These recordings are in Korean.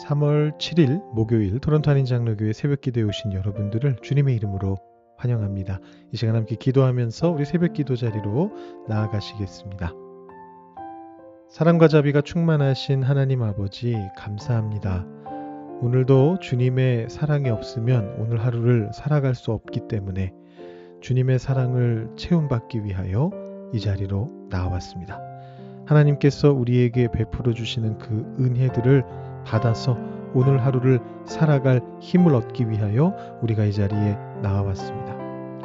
3월 7일 목요일 토론토 한인 장로교회 새벽 기도에 오신 여러분들을 주님의 이름으로 환영합니다. 이 시간 함께 기도하면서 우리 새벽 기도 자리로 나아가시겠습니다. 사랑과 자비가 충만하신 하나님 아버지 감사합니다. 오늘도 주님의 사랑이 없으면 오늘 하루를 살아갈 수 없기 때문에 주님의 사랑을 체험받기 위하여 이 자리로 나와왔습니다. 하나님께서 우리에게 베풀어 주시는 그 은혜들을 받아서 오늘 하루를 살아갈 힘을 얻기 위하여 우리가 이 자리에 나와왔습니다.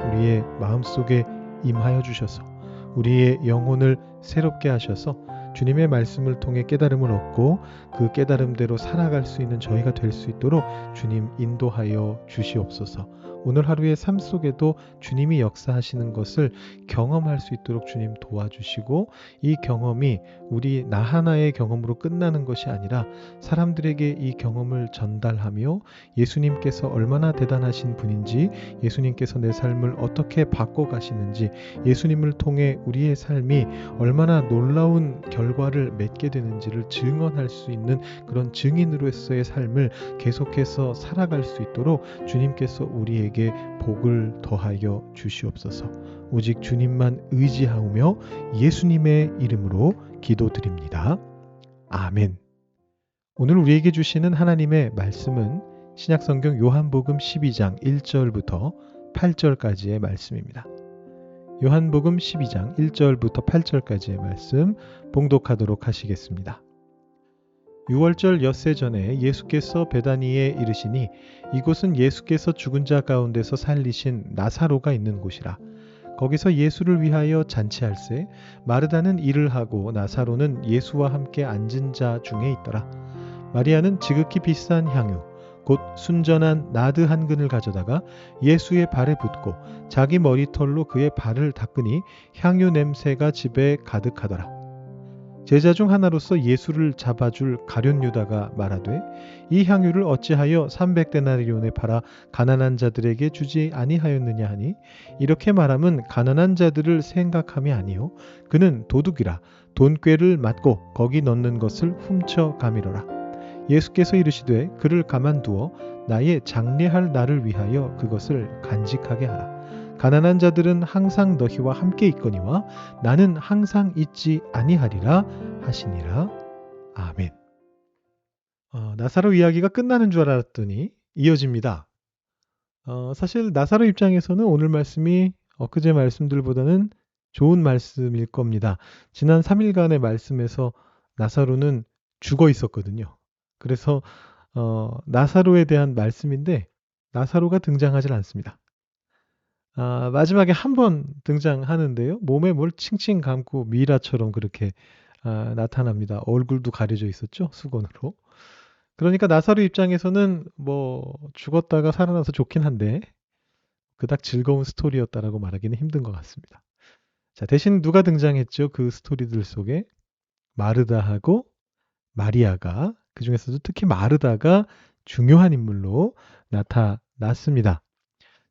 우리의 마음속에 임하여 주셔서 우리의 영혼을 새롭게 하셔서 주님의 말씀을 통해 깨달음을 얻고 그 깨달음대로 살아갈 수 있는 저희가 될 수 있도록 주님 인도하여 주시옵소서. 오늘 하루의 삶 속에도 주님이 역사하시는 것을 경험할 수 있도록 주님 도와주시고 이 경험이 우리 나 하나의 경험으로 끝나는 것이 아니라 사람들에게 이 경험을 전달하며 예수님께서 얼마나 대단하신 분인지, 예수님께서 내 삶을 어떻게 바꿔가시는지, 예수님을 통해 우리의 삶이 얼마나 놀라운 결과를 맺게 되는지를 증언할 수 있는 그런 증인으로서의 삶을 계속해서 살아갈 수 있도록 주님께서 우리에게 복을 더하여 주시옵소서. 오직 주님만 의지하며 예수님의 이름으로 기도드립니다. 아멘. 오늘 우리에게 주시는 하나님의 말씀은 신약성경 요한복음 12장 1절부터 8절까지의 말씀입니다. 요한복음 12장 1절부터 8절까지의 말씀 봉독하도록 하시겠습니다. 6월절 엿새 전에 예수께서 베다니에 이르시니 이곳은 예수께서 죽은 자 가운데서 살리신 나사로가 있는 곳이라. 거기서 예수를 위하여 잔치할세 마르다는 일을 하고 나사로는 예수와 함께 앉은 자 중에 있더라. 마리아는 지극히 비싼 향유 곧 순전한 나드 한 근을 가져다가 예수의 발에 붓고 자기 머리털로 그의 발을 닦으니 향유 냄새가 집에 가득하더라. 제자 중 하나로서 예수를 잡아줄 가룟 유다가 말하되 이 향유를 어찌하여 300데나리온에 팔아 가난한 자들에게 주지 아니하였느냐 하니 이렇게 말함은 가난한 자들을 생각함이 아니요 그는 도둑이라 돈꾀를 맞고 거기 넣는 것을 훔쳐 가미러라. 예수께서 이르시되 그를 가만두어 나의 장례할 날을 위하여 그것을 간직하게 하라. 가난한 자들은 항상 너희와 함께 있거니와 나는 항상 있지 아니하리라 하시니라. 아멘. 나사로 이야기가 끝나는 줄 알았더니 이어집니다. 사실 나사로 입장에서는 오늘 말씀이 엊그제 말씀들보다는 좋은 말씀일 겁니다. 지난 3일간의 말씀에서 나사로는 죽어 있었거든요. 그래서 나사로에 대한 말씀인데 나사로가 등장하지 않습니다. 마지막에 한 번 등장하는데요. 몸에 뭘 칭칭 감고 미라처럼 그렇게 나타납니다. 얼굴도 가려져 있었죠. 수건으로. 그러니까 나사로 입장에서는 뭐 죽었다가 살아나서 좋긴 한데 그닥 즐거운 스토리였다라고 말하기는 힘든 것 같습니다. 자, 대신 누가 등장했죠? 그 스토리들 속에 마르다하고 마리아가, 그 중에서도 특히 마르다가 중요한 인물로 나타났습니다.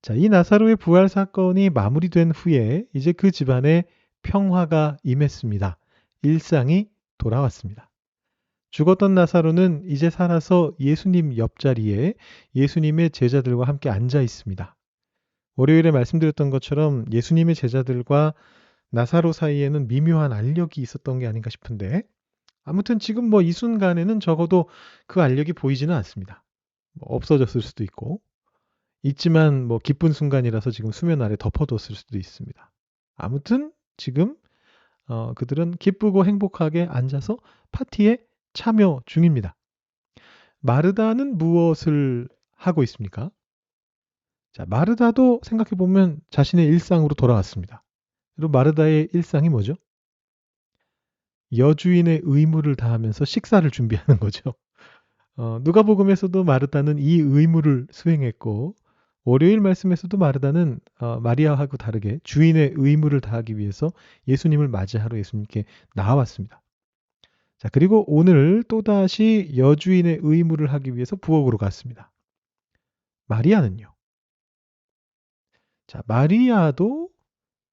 자, 이 나사로의 부활 사건이 마무리된 후에 이제 그 집안에 평화가 임했습니다. 일상이 돌아왔습니다. 죽었던 나사로는 이제 살아서 예수님 옆자리에 예수님의 제자들과 함께 앉아 있습니다. 월요일에 말씀드렸던 것처럼 예수님의 제자들과 나사로 사이에는 미묘한 알력이 있었던 게 아닌가 싶은데 아무튼 지금 뭐 이 순간에는 적어도 그 알력이 보이지는 않습니다. 없어졌을 수도 있고 있지만 뭐 기쁜 순간이라서 지금 수면 아래 덮어뒀을 수도 있습니다. 아무튼 지금 그들은 기쁘고 행복하게 앉아서 파티에 참여 중입니다. 마르다는 무엇을 하고 있습니까? 자, 마르다도 생각해보면 자신의 일상으로 돌아왔습니다. 그리고 마르다의 일상이 뭐죠? 여주인의 의무를 다하면서 식사를 준비하는 거죠. 누가복음에서도 마르다는 이 의무를 수행했고 월요일 말씀에서도 마르다는 마리아하고 다르게 주인의 의무를 다하기 위해서 예수님을 맞이하러 예수님께 나왔습니다. 자, 그리고 오늘 또다시 여주인의 의무를 하기 위해서 부엌으로 갔습니다. 마리아는요? 자, 마리아도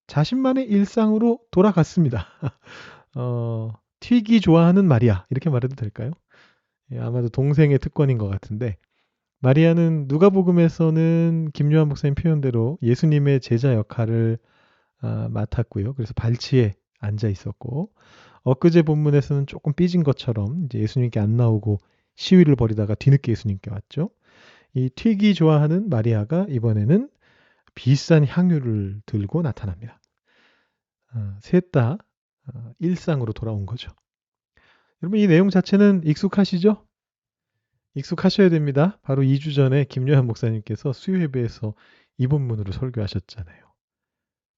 자신만의 일상으로 돌아갔습니다. 튀기 좋아하는 마리아 이렇게 말해도 될까요? 아마도 동생의 특권인 것 같은데 마리아는 누가복음에서는 김요한 목사님 표현대로 예수님의 제자 역할을 맡았고요. 그래서 발치에 앉아 있었고 엊그제 본문에서는 조금 삐진 것처럼 이제 예수님께 안 나오고 시위를 벌이다가 뒤늦게 예수님께 왔죠. 이 튀기 좋아하는 마리아가 이번에는 비싼 향유를 들고 나타납니다. 셋 다 일상으로 돌아온 거죠. 여러분 이 내용 자체는 익숙하시죠? 익숙하셔야 됩니다. 바로 2주 전에 김요한 목사님께서 수요예배에서 이 본문으로 설교하셨잖아요.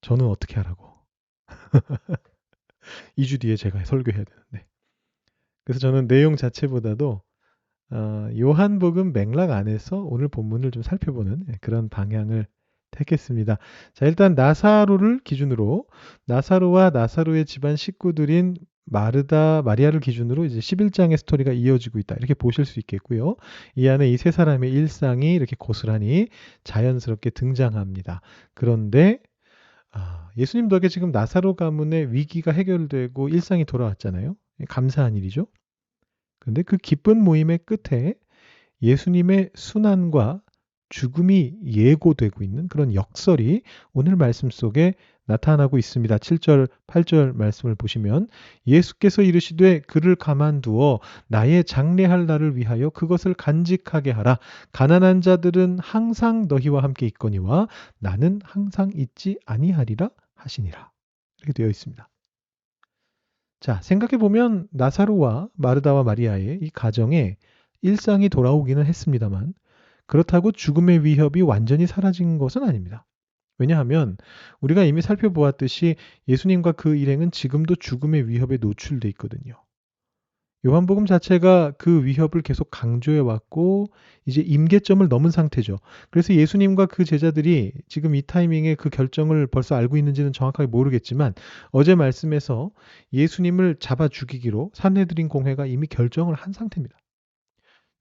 저는 어떻게 하라고. 2주 뒤에 제가 설교해야 되는데. 그래서 저는 내용 자체보다도 요한복음 맥락 안에서 오늘 본문을 좀 살펴보는 그런 방향을 택했습니다. 자, 일단 나사로를 기준으로 나사로와 나사로의 집안 식구들인 마르다, 마리아를 기준으로 이제 11장의 스토리가 이어지고 있다. 이렇게 보실 수 있겠고요. 이 안에 이 세 사람의 일상이 이렇게 고스란히 자연스럽게 등장합니다. 그런데 예수님 덕에 지금 나사로 가문의 위기가 해결되고 일상이 돌아왔잖아요. 감사한 일이죠. 그런데 그 기쁜 모임의 끝에 예수님의 순환과 죽음이 예고되고 있는 그런 역설이 오늘 말씀 속에 나타나고 있습니다. 7절, 8절 말씀을 보시면 예수께서 이르시되 그를 가만두어 나의 장례할 날을 위하여 그것을 간직하게 하라. 가난한 자들은 항상 너희와 함께 있거니와 나는 항상 있지 아니하리라 하시니라. 이렇게 되어 있습니다. 자, 생각해 보면 나사로와 마르다와 마리아의 이 가정에 일상이 돌아오기는 했습니다만 그렇다고 죽음의 위협이 완전히 사라진 것은 아닙니다. 왜냐하면 우리가 이미 살펴보았듯이 예수님과 그 일행은 지금도 죽음의 위협에 노출돼 있거든요. 요한복음 자체가 그 위협을 계속 강조해 왔고 이제 임계점을 넘은 상태죠. 그래서 예수님과 그 제자들이 지금 이 타이밍에 그 결정을 벌써 알고 있는지는 정확하게 모르겠지만 어제 말씀에서 예수님을 잡아 죽이기로 산헤드린 공회가 이미 결정을 한 상태입니다.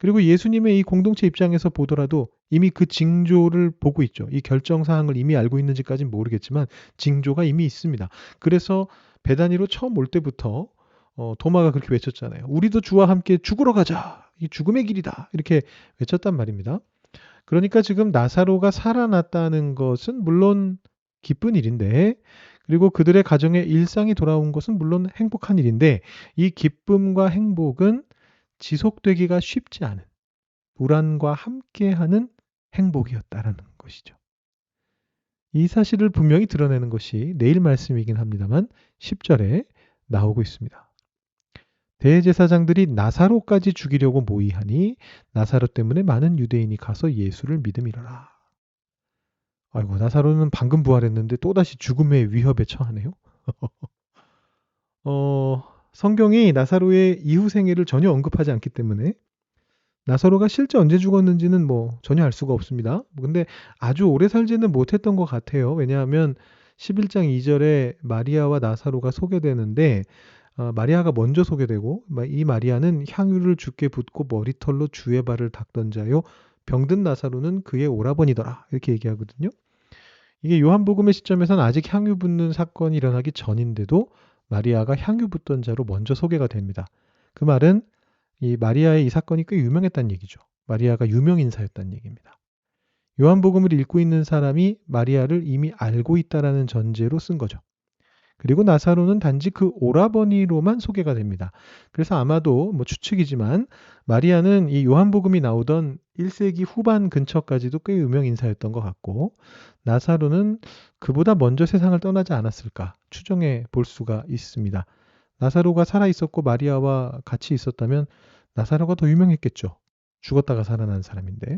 그리고 예수님의 이 공동체 입장에서 보더라도 이미 그 징조를 보고 있죠. 이 결정 사항을 이미 알고 있는지까지는 모르겠지만 징조가 이미 있습니다. 그래서 베다니로 처음 올 때부터 도마가 그렇게 외쳤잖아요. 우리도 주와 함께 죽으러 가자. 이 죽음의 길이다. 이렇게 외쳤단 말입니다. 그러니까 지금 나사로가 살아났다는 것은 물론 기쁜 일인데 그리고 그들의 가정에 일상이 돌아온 것은 물론 행복한 일인데 이 기쁨과 행복은 지속되기가 쉽지 않은 불안과 함께하는 행복이었다라는 것이죠. 이 사실을 분명히 드러내는 것이 내일 말씀이긴 합니다만 10절에 나오고 있습니다. 대제사장들이 나사로까지 죽이려고 모의하니 나사로 때문에 많은 유대인이 가서 예수를 믿음이로라. 아이고 나사로는 방금 부활했는데 또다시 죽음의 위협에 처하네요. 성경이 나사로의 이후 생애를 전혀 언급하지 않기 때문에 나사로가 실제 언제 죽었는지는 뭐 전혀 알 수가 없습니다. 근데 아주 오래 살지는 못했던 것 같아요. 왜냐하면 11장 2절에 마리아와 나사로가 소개되는데 마리아가 먼저 소개되고 이 마리아는 향유를 주께 붓고 머리털로 주의 발을 닦던 자요. 병든 나사로는 그의 오라버니더라. 이렇게 얘기하거든요. 이게 요한복음의 시점에서는 아직 향유 붓는 사건이 일어나기 전인데도 마리아가 향유 붓던 자로 먼저 소개가 됩니다. 그 말은 이 마리아의 이 사건이 꽤 유명했다는 얘기죠. 마리아가 유명 인사였다는 얘기입니다. 요한복음을 읽고 있는 사람이 마리아를 이미 알고 있다라는 전제로 쓴 거죠. 그리고 나사로는 단지 그 오라버니로만 소개가 됩니다. 그래서 아마도 뭐 추측이지만 마리아는 이 요한복음이 나오던 1세기 후반 근처까지도 꽤 유명 인사였던 것 같고 나사로는 그보다 먼저 세상을 떠나지 않았을까 추정해 볼 수가 있습니다. 나사로가 살아 있었고 마리아와 같이 있었다면 나사로가 더 유명했겠죠. 죽었다가 살아난 사람인데.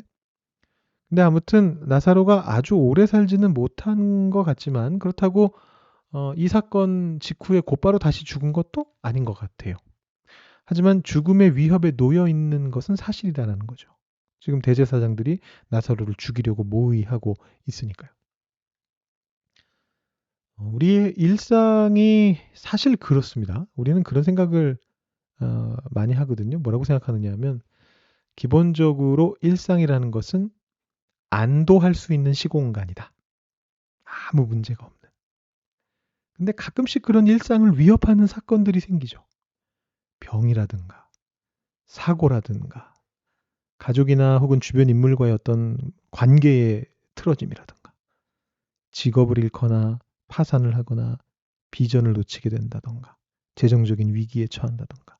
근데 아무튼 나사로가 아주 오래 살지는 못한 것 같지만 그렇다고 이 사건 직후에 곧바로 다시 죽은 것도 아닌 것 같아요. 하지만 죽음의 위협에 놓여 있는 것은 사실이라는 거죠. 지금 대제사장들이 나사로를 죽이려고 모의하고 있으니까요. 우리의 일상이 사실 그렇습니다. 우리는 그런 생각을 많이 하거든요. 뭐라고 생각하느냐 하면 기본적으로 일상이라는 것은 안도할 수 있는 시공간이다. 아무 문제가 없는. 근데 가끔씩 그런 일상을 위협하는 사건들이 생기죠. 병이라든가 사고라든가 가족이나 혹은 주변 인물과의 어떤 관계의 틀어짐이라든가 직업을 잃거나 파산을 하거나 비전을 놓치게 된다든가 재정적인 위기에 처한다든가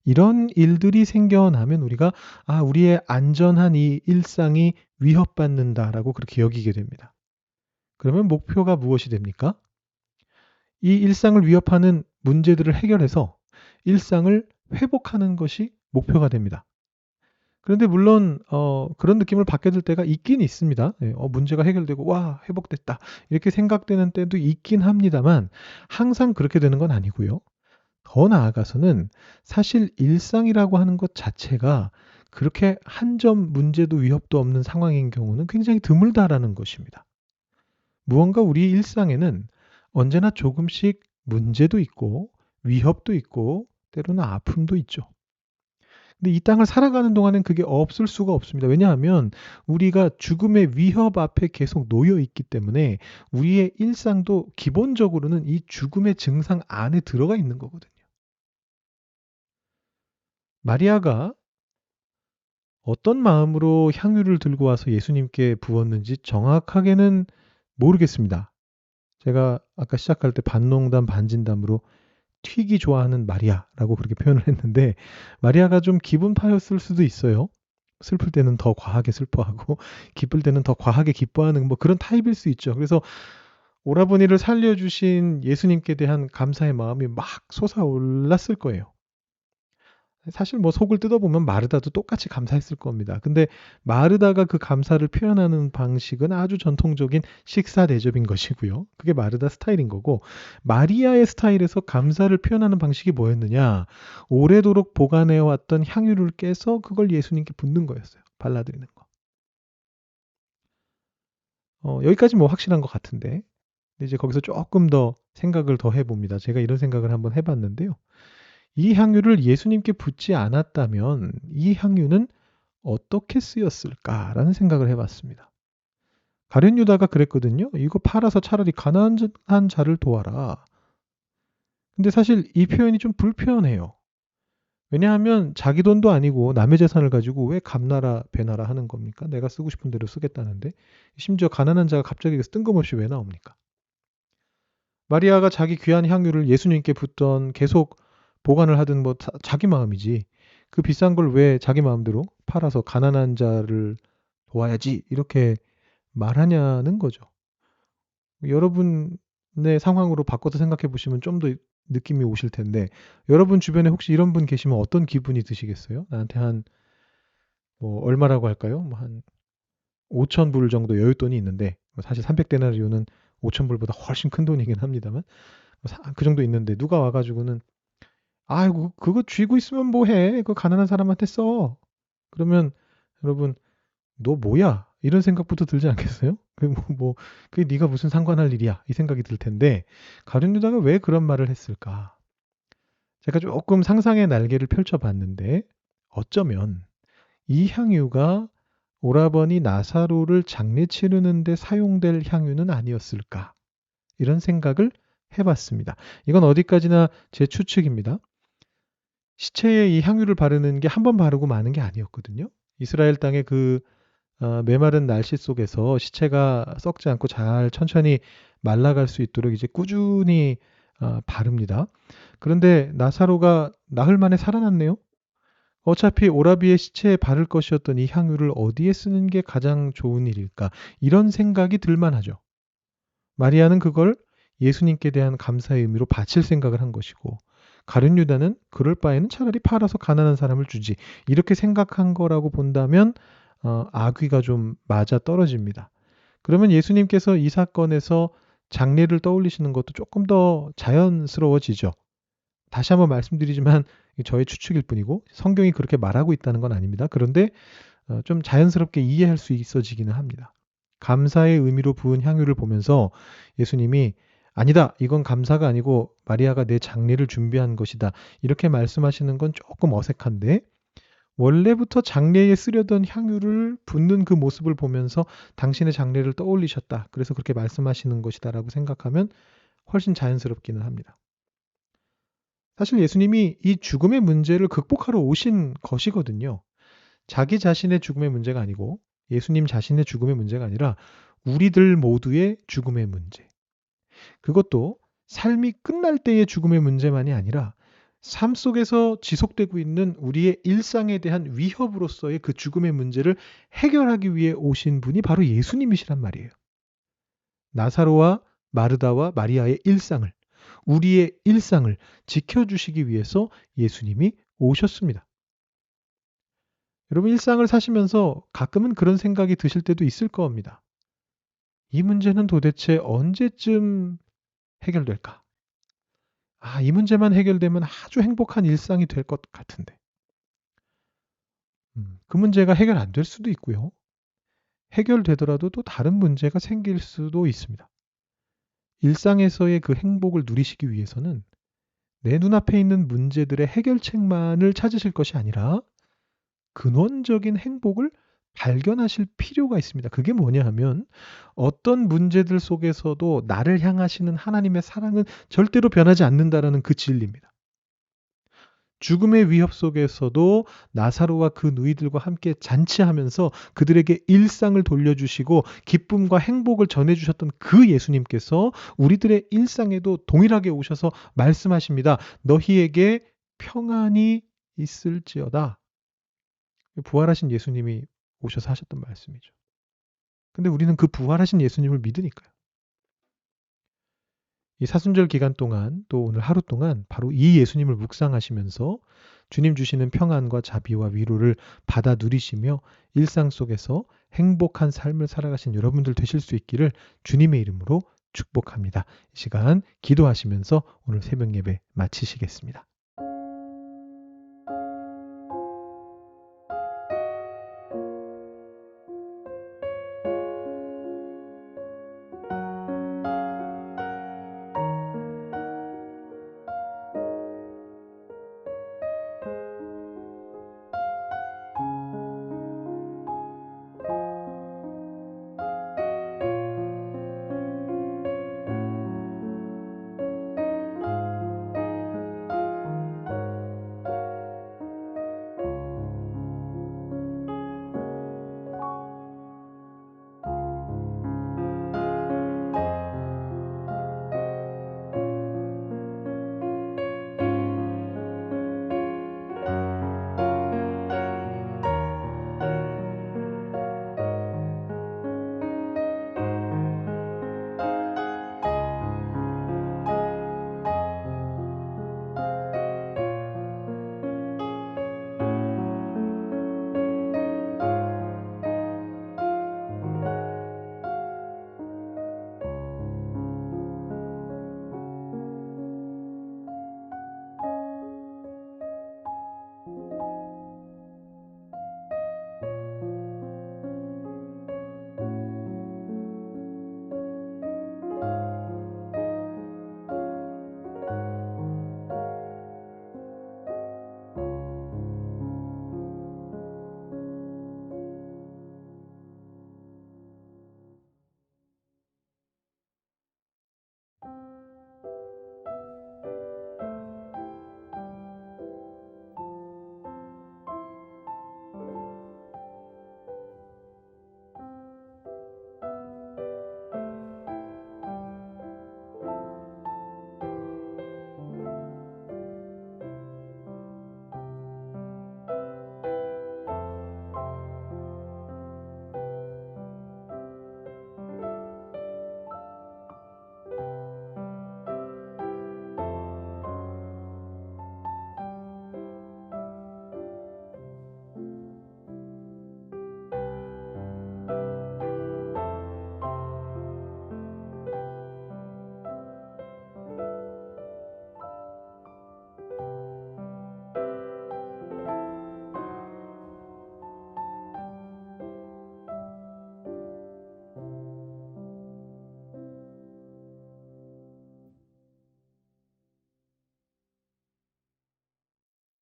이런 일들이 생겨나면 우리가 우리의 안전한 이 일상이 위협받는다라고 그렇게 여기게 됩니다. 그러면 목표가 무엇이 됩니까? 이 일상을 위협하는 문제들을 해결해서 일상을 회복하는 것이 목표가 됩니다. 그런데 물론 그런 느낌을 받게 될 때가 있긴 있습니다. 예, 문제가 해결되고 와 회복됐다 이렇게 생각되는 때도 있긴 합니다만 항상 그렇게 되는 건 아니고요. 더 나아가서는 사실 일상이라고 하는 것 자체가 그렇게 한 점 문제도 위협도 없는 상황인 경우는 굉장히 드물다라는 것입니다. 무언가 우리 일상에는 언제나 조금씩 문제도 있고 위협도 있고 때로는 아픔도 있죠. 근데 이 땅을 살아가는 동안엔 그게 없을 수가 없습니다. 왜냐하면 우리가 죽음의 위협 앞에 계속 놓여 있기 때문에 우리의 일상도 기본적으로는 이 죽음의 증상 안에 들어가 있는 거거든요. 마리아가 어떤 마음으로 향유를 들고 와서 예수님께 부었는지 정확하게는 모르겠습니다. 제가 아까 시작할 때 반농담 반진담으로 튀기 좋아하는 마리아라고 그렇게 표현을 했는데 마리아가 좀 기분파였을 수도 있어요. 슬플 때는 더 과하게 슬퍼하고 기쁠 때는 더 과하게 기뻐하는 뭐 그런 타입일 수 있죠. 그래서 오라버니를 살려주신 예수님께 대한 감사의 마음이 막 솟아올랐을 거예요. 사실 뭐 속을 뜯어보면 마르다도 똑같이 감사했을 겁니다. 근데 마르다가 그 감사를 표현하는 방식은 아주 전통적인 식사 대접인 것이고요. 그게 마르다 스타일인 거고 마리아의 스타일에서 감사를 표현하는 방식이 뭐였느냐? 오래도록 보관해왔던 향유를 깨서 그걸 예수님께 붓는 거였어요. 발라드리는 거. 여기까지 뭐 확실한 것 같은데 근데 이제 거기서 조금 더 생각을 더 해봅니다. 제가 이런 생각을 한번 해봤는데요. 이 향유를 예수님께 붓지 않았다면 이 향유는 어떻게 쓰였을까라는 생각을 해봤습니다. 가룟 유다가 그랬거든요. 이거 팔아서 차라리 가난한 자를 도와라. 근데 사실 이 표현이 좀 불편해요. 왜냐하면 자기 돈도 아니고 남의 재산을 가지고 왜 감나라 배나라 하는 겁니까? 내가 쓰고 싶은 대로 쓰겠다는데 심지어 가난한 자가 갑자기 뜬금없이 왜 나옵니까? 마리아가 자기 귀한 향유를 예수님께 붓던 계속 보관을 하든 뭐 자기 마음이지. 그 비싼 걸 왜 자기 마음대로 팔아서 가난한 자를 도와야지 이렇게 말하냐는 거죠. 여러분의 상황으로 바꿔서 생각해 보시면 좀 더 느낌이 오실 텐데 여러분 주변에 혹시 이런 분 계시면 어떤 기분이 드시겠어요? 나한테 한 뭐 얼마라고 할까요? 뭐 한 5천 불 정도 여윳돈이 있는데 뭐 사실 300데나리오는 5천 불보다 훨씬 큰 돈이긴 합니다만 그 정도 있는데 누가 와가지고는 아이고 그거 쥐고 있으면 뭐해? 그거 가난한 사람한테 써. 그러면 여러분 너 뭐야? 이런 생각부터 들지 않겠어요? 그게 네가 무슨 상관할 일이야? 이 생각이 들 텐데 가룟 유다가 왜 그런 말을 했을까? 제가 조금 상상의 날개를 펼쳐봤는데 어쩌면 이 향유가 오라버니 나사로를 장례 치르는데 사용될 향유는 아니었을까? 이런 생각을 해봤습니다. 이건 어디까지나 제 추측입니다. 시체에 이 향유를 바르는 게 한 번 바르고 마는 게 아니었거든요. 이스라엘 땅의 그 메마른 날씨 속에서 시체가 썩지 않고 잘 천천히 말라갈 수 있도록 이제 꾸준히 바릅니다. 그런데 나사로가 나흘 만에 살아났네요. 어차피 오라비의 시체에 바를 것이었던 이 향유를 어디에 쓰는 게 가장 좋은 일일까? 이런 생각이 들만하죠. 마리아는 그걸 예수님께 대한 감사의 의미로 바칠 생각을 한 것이고 가룟 유다는 그럴 바에는 차라리 팔아서 가난한 사람을 주지 이렇게 생각한 거라고 본다면 악귀가 좀 맞아 떨어집니다. 그러면 예수님께서 이 사건에서 장례를 떠올리시는 것도 조금 더 자연스러워지죠. 다시 한번 말씀드리지만 저의 추측일 뿐이고 성경이 그렇게 말하고 있다는 건 아닙니다. 그런데 좀 자연스럽게 이해할 수 있어지기는 합니다. 감사의 의미로 부은 향유를 보면서 예수님이 아니다. 이건 감사가 아니고 마리아가 내 장례를 준비한 것이다. 이렇게 말씀하시는 건 조금 어색한데 원래부터 장례에 쓰려던 향유를 붓는 그 모습을 보면서 당신의 장례를 떠올리셨다. 그래서 그렇게 말씀하시는 것이다라고 생각하면 훨씬 자연스럽기는 합니다. 사실 예수님이 이 죽음의 문제를 극복하러 오신 것이거든요. 자기 자신의 죽음의 문제가 아니고 예수님 자신의 죽음의 문제가 아니라 우리들 모두의 죽음의 문제. 그것도 삶이 끝날 때의 죽음의 문제만이 아니라 삶 속에서 지속되고 있는 우리의 일상에 대한 위협으로서의 그 죽음의 문제를 해결하기 위해 오신 분이 바로 예수님이시란 말이에요. 나사로와 마르다와 마리아의 일상을, 우리의 일상을 지켜주시기 위해서 예수님이 오셨습니다. 여러분 일상을 사시면서 가끔은 그런 생각이 드실 때도 있을 겁니다. 이 문제는 도대체 언제쯤 해결될까? 이 문제만 해결되면 아주 행복한 일상이 될 것 같은데. 그 문제가 해결 안 될 수도 있고요. 해결되더라도 또 다른 문제가 생길 수도 있습니다. 일상에서의 그 행복을 누리시기 위해서는 내 눈앞에 있는 문제들의 해결책만을 찾으실 것이 아니라 근원적인 행복을 발견하실 필요가 있습니다. 그게 뭐냐 하면 어떤 문제들 속에서도 나를 향하시는 하나님의 사랑은 절대로 변하지 않는다라는 그 진리입니다. 죽음의 위협 속에서도 나사로와 그 누이들과 함께 잔치하면서 그들에게 일상을 돌려주시고 기쁨과 행복을 전해주셨던 그 예수님께서 우리들의 일상에도 동일하게 오셔서 말씀하십니다. 너희에게 평안이 있을지어다. 부활하신 예수님이 오셔서 하셨던 말씀이죠. 근데 우리는 그 부활하신 예수님을 믿으니까요. 이 사순절 기간 동안 또 오늘 하루 동안 바로 이 예수님을 묵상하시면서 주님 주시는 평안과 자비와 위로를 받아 누리시며 일상 속에서 행복한 삶을 살아가신 여러분들 되실 수 있기를 주님의 이름으로 축복합니다. 이 시간 기도하시면서 오늘 새벽 예배 마치시겠습니다.